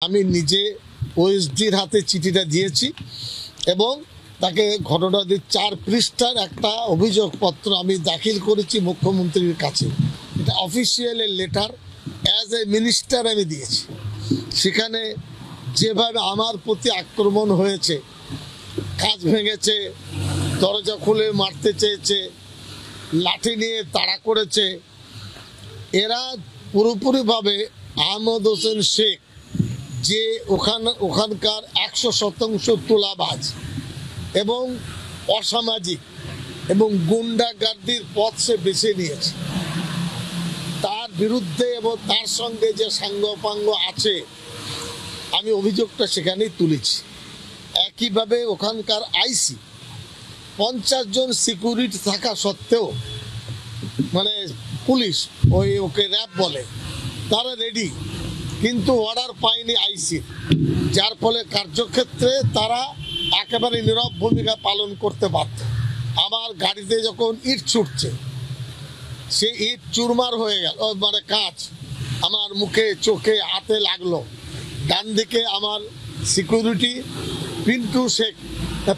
আমি নিজে ওএসডির হাতে চিঠিটা দিয়েছি এবং তাকে ঘটনাটি 4 পৃষ্ঠার একটা অভিযোগপত্র আমি দাখিল করেছি মুখ্যমন্ত্রীর কাছে। এটা official letter as a minister আমি দিয়েছি। সেখানে যেভাবে আমার প্রতি আক্রমণ হয়েছে, কাঁচ ভেঙেছে, দরজা খুলে মারতে চেয়েছে, লাঠি নিয়ে তাড়া করেছে, এরা পুরোপুরিভাবে আহমদ হোসেন শেখ যে ওখানকার 100% তোলাবাজ এবং অসামাজিক এবং গুন্ডাগার্দির পথ সে বেছে নিয়েছে, তার বিরুদ্ধে এবং তার সঙ্গে যে সাঙ্গপাঙ্গ আছে আমি অভিযোগটা সেখানেই তুলেছি। একইভাবে ওখানকার আইসি 50 জন সিকিউরিটি থাকা সত্ত্বেও, মানে পুলিশ ওকে র্যাব বলে, তারা রেডি, কিন্তু অর্ডার পায়নি আইসির, যার ফলে কার্যক্ষেত্রে তারা একেবারে নীরব ভূমিকা পালন করতে বাধ্য। আমার গাড়িতে যখন ইট ছুটছে, সে ইট চুরমার হয়ে গেল, মানে কাঁচ আমার মুখে চোখে হাতে লাগলো। ডান দিকে আমার সিকিউরিটি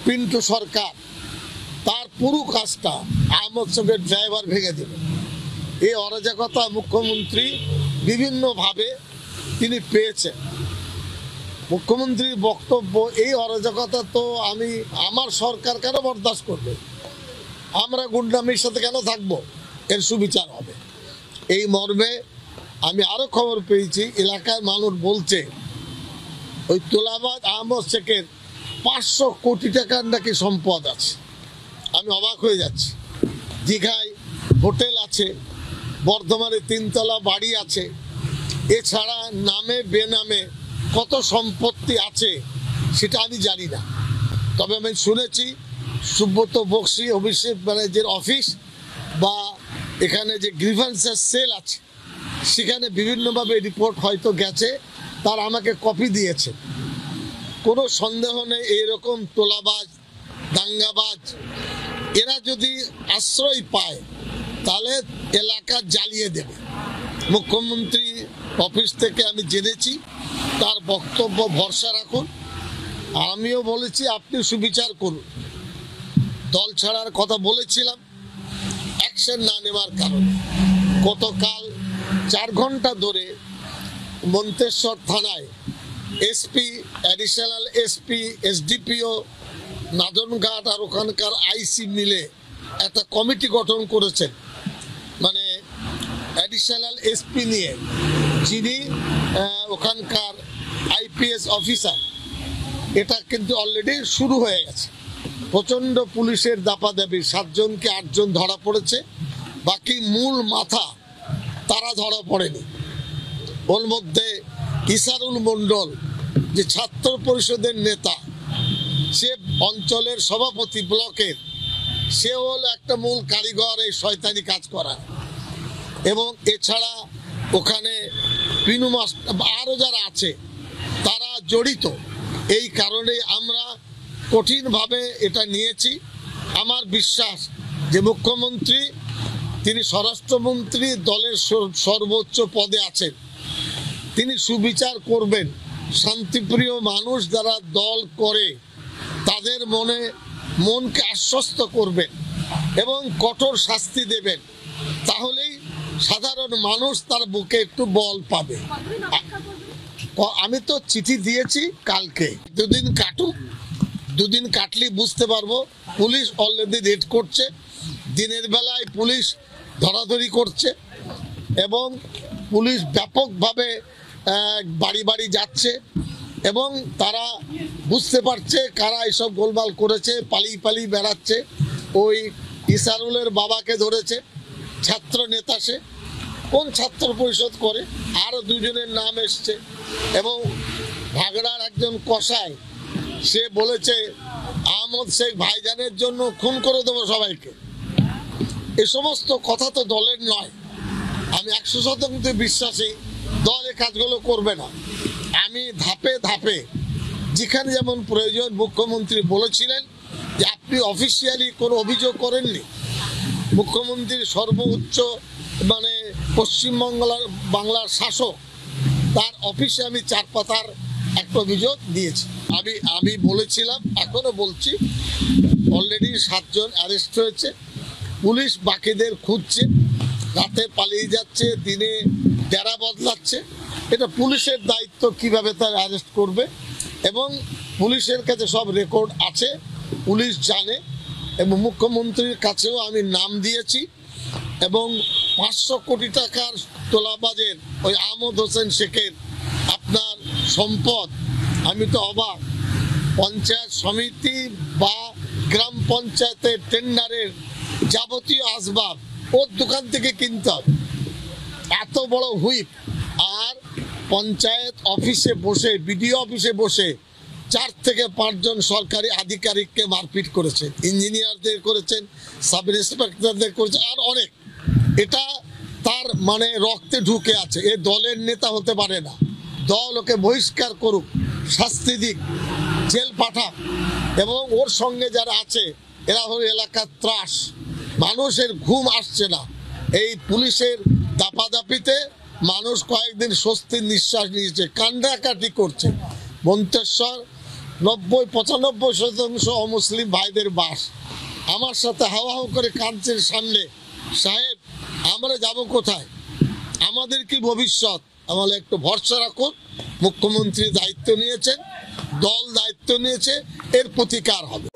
পিন্টু সরকার, তার পুরো কাজটা আহমদ শেখের ড্রাইভার ভেঙে দিল। এই অরাজকতা মুখ্যমন্ত্রী বিভিন্নভাবে তিনি পেয়েছেন। মুখ্যমন্ত্রীর বক্তব্য, এই অরাজকতা তো আমার সরকার কেন বরদাস্ত করবে, আমরা গুন্ডামির সাথে কেন থাকবো, এর সুবিচার হবে। এই মর্মে আমি আরো খবর পেয়েছি, এলাকার মানুষ বলছে ওই তোলাবাজ আহমদ শেখের 500 কোটি টাকার নাকি সম্পদ আছে। আমি অবাক হয়ে যাচ্ছি। দীঘায় হোটেল আছে, বর্ধমানে 3 তলা বাড়ি আছে, এছাড়া নামে বেনামে কত সম্পত্তি আছে সেটা আমি জানি না। তবে আমি শুনেছি সুব্রত বক্সি অভিষেক ব্যানার্জির অফিস বা এখানে যে গ্রিভেন্সের সেল আছে সেখানে বিভিন্নভাবে রিপোর্ট হয়তো গেছে, তার আমাকে কপি দিয়েছে। কোনো সন্দেহ নেই এইরকম তোলাবাজ দাঙ্গাবাজ এরা যদি আশ্রয় পায় তাহলে এলাকা জ্বালিয়ে দেবে। মুখ্যমন্ত্রী অফিস থেকে আমি জেনেছি, তার বক্তব্য ভরসা রাখুন। আমিও বলেছি আপনি সুবিচার করুন। দল ছাড়ার কথা বলেছিলাম, অ্যাকশন না নেওয়ার কারণে গতকাল 4 ঘন্টা ধরে মন্তেশ্বর থানায় SP, additional SP, SDPO, Nadanghat আর ওখানকার আইসি মিলে একটা কমিটি গঠন করেছেন, মানে অ্যাডিশনাল এসপি নিয়ে, যিনি ওখানকার আইপিএস অফিসার। এটা কিন্তু অলরেডি শুরু হয়ে গেছে। প্রচণ্ড পুলিশের দাপাদাপি, 7 জনকে 8 জন ধরা পড়েছে, বাকি মূল মাথা তারা ধরা পড়েনি। ওর মধ্যে ইসারুল মণ্ডল, যে ছাত্র পরিষদের নেতা, সে অঞ্চলের সভাপতি ব্লকের, সে হল একটা মূল কারিগর এই শয়তানি কাজ করা। এবং এছাড়া ওখানে পিনু মাস্টার আরও যারা আছে তারা জড়িত। এই কারণে আমরা কঠিনভাবে এটা নিয়েছি। আমার বিশ্বাস যে মুখ্যমন্ত্রী, তিনি স্বরাষ্ট্রমন্ত্রী, দলের সর্বোচ্চ পদে আছেন, তিনি সুবিচার করবেন। শান্তিপ্রিয় মানুষ যারা দল করে তাদের মনকে আশ্বস্ত করবেন এবং কঠোর শাস্তি দেবেন, তাহলেই সাধারণ মানুষ তার বুকে একটু বল পাবে। আমি তো চিঠি দিয়েছি কালকে, 2 দিন কাটুক, 2 দিন কাটলেই বুঝতে পারবো। পুলিশ অলরেডি রেড করছে, দিনের বেলায় পুলিশ ধরাধরি করছে এবং পুলিশ ব্যাপকভাবে বাড়ি বাড়ি যাচ্ছে এবং তারা বুঝতে পারছে কারা এসব গোলমাল করেছে, পালিয়ে বেড়াচ্ছে। ওই ইসারুলের বাবাকে ধরেছে, ছাত্র নেতা, সে কোন ছাত্র পরিষদ করে, আরও 2 জনের নাম এসছে। এবং ভাগড়ার একজন কসাই, সে বলেছে আহমদ শেখ ভাইজানের জন্য খুন করে দেবো সবাইকে। এ সমস্ত কথা তো দলের নয়। আমি 100% বিশ্বাসী দল এই কাজগুলো করবে না। আমি ধাপে ধাপে, যেখানে যেমন প্রয়োজন, মুখ্যমন্ত্রী বলেছিলেন যে আপনি অফিসিয়ালি কোনো অভিযোগ করেননি। মুখ্যমন্ত্রীর সর্বোচ্চ পশ্চিমবাংলার শাসক, তার অফিসে আমি 4 পাতার একটা অভিযোগ দিয়েছে। আমি বলেছিলাম, এখনো বলছি, অলরেডি 7 জন অ্যারেস্ট হয়েছে। পুলিশ বাকিদের খুঁজছে, রাতে পালিয়ে যাচ্ছে, দিনে ডেরা বদলাচ্ছে। এটা পুলিশের দায়িত্ব কিভাবে তার অ্যারেস্ট করবে, এবং পুলিশের কাছে সব রেকর্ড আছে, পুলিশ জানে। এবং মুখ্যমন্ত্রীর কাছেও আমি নাম দিয়েছি, এবং 500 কোটি টাকার তোলাবাজের ওই আহমদ হোসেন শেখের আপনার সম্পদ, আমি তো অবাক। পঞ্চায়েত সমিতি বা গ্রাম পঞ্চায়েতের টেন্ডারের যাবতীয় আসবাব ওর দোকান থেকে কিনতে হবে, এত বড় হুইপ। আর পঞ্চায়েত অফিসে বসে, বিডিও অফিসে বসে 4 থেকে 5 জন সরকারি আধিকারিককে মারপিট করেছেন, ইঞ্জিনিয়ারদের করেছেন, সাব ইন্সপেক্টরদের করেছেন, আর অনেক। এটা তার মানে রক্তে ঢুকে আছে। এ দলের নেতা হতে পারে না। দল ওকে বহিষ্কার করুক, শাস্তি দিক, জেল পাঠাক। এবং ওর সঙ্গে যারা আছে এরা হলো এলাকার ত্রাস। মানুষের ঘুম আসছে না। এই পুলিশের দাপাদাপিতে মানুষ কয়েকদিন স্বস্তির নিঃশ্বাস নিয়েছে, কান্নাকাটি করছে। মন্তেশ্বর 90-95% অমুসলিম ভাইদের বাস। আমার সাথে হাওয়া করে কাঁদছে সামনে, সাহেব আমরা যাব কোথায়, আমাদের কি ভবিষ্যৎ? আমাদের একটু ভরসা রাখুন। মুখ্যমন্ত্রী দায়িত্ব নিয়েছেন, দল দায়িত্ব নিয়েছে, এর প্রতিকার হবে।